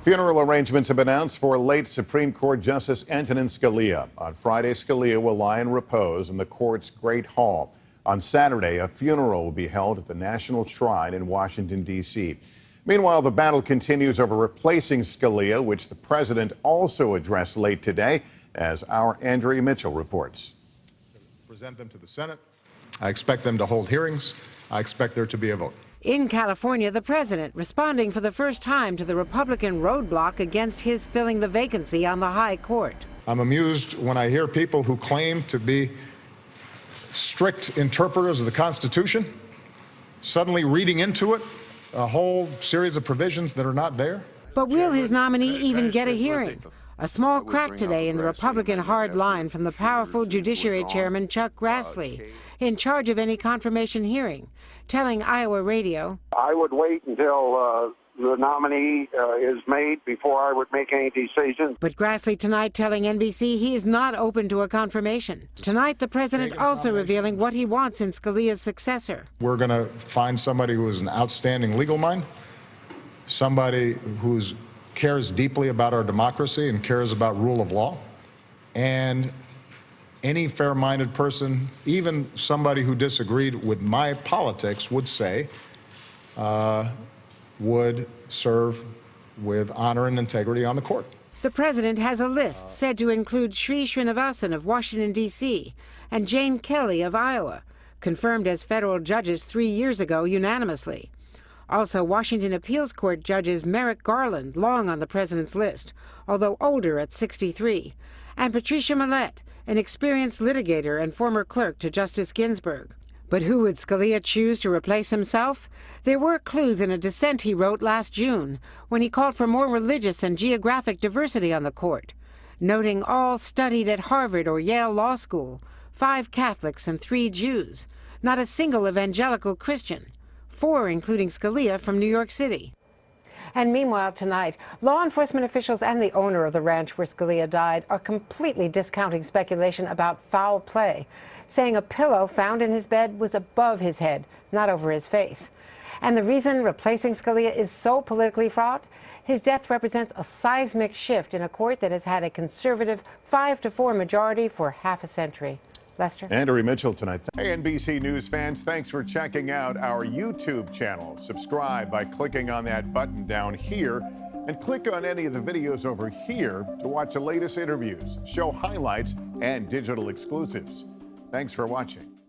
Funeral arrangements have been announced for late Supreme Court Justice Antonin Scalia. On Friday, Scalia will lie in repose in the court's Great Hall. On Saturday, a funeral will be held at the National Shrine in Washington, D.C. Meanwhile, the battle continues over replacing Scalia, which the president also addressed late today, as our Andrea Mitchell reports. Present them to the Senate. I expect them to hold hearings. I expect there to be a vote. In California, the president responding for the first time to the Republican roadblock against his filling the vacancy on the high court. I'm amused when I hear people who claim to be strict interpreters of the Constitution suddenly reading into it a whole series of provisions that are not there. But will his nominee even get a hearing? A small crack today in the Republican hard line from the powerful Judiciary Chairman Chuck Grassley, in charge of any confirmation hearing, telling Iowa Radio, I would wait until the nominee is made before I would make any decision. But Grassley tonight telling NBC he is not open to a confirmation. Tonight, the president also revealing what he wants in Scalia's successor. We're going to find somebody who is an outstanding legal mind, somebody who cares deeply about our democracy and cares about rule of law, and any fair-minded person, even somebody who disagreed with my politics, would say would serve with honor and integrity on the court. The president has a list said to include Sri Srinivasan of Washington, D.C., and Jane Kelly of Iowa, confirmed as federal judges 3 years ago unanimously. Also, Washington Appeals Court judges Merrick Garland, long on the president's list, although older at 63, and Patricia Millett, an experienced litigator and former clerk to Justice Ginsburg. But who would Scalia choose to replace himself? There were clues in a dissent he wrote last June when he called for more religious and geographic diversity on the court, noting all studied at Harvard or Yale Law School, 5 Catholics and 3 Jews, not a single evangelical Christian, 4 including Scalia from New York City. And meanwhile tonight, law enforcement officials and the owner of the ranch where Scalia died are completely discounting speculation about foul play, saying a pillow found in his bed was above his head, not over his face. And the reason replacing Scalia is so politically fraught? His death represents a seismic shift in a court that has had a conservative 5-4 majority for half a century. Lester? Andrea Mitchell tonight. Hey, NBC News fans, thanks for checking out our YouTube channel. Subscribe by clicking on that button down here and click on any of the videos over here to watch the latest interviews, show highlights, and digital exclusives. Thanks for watching.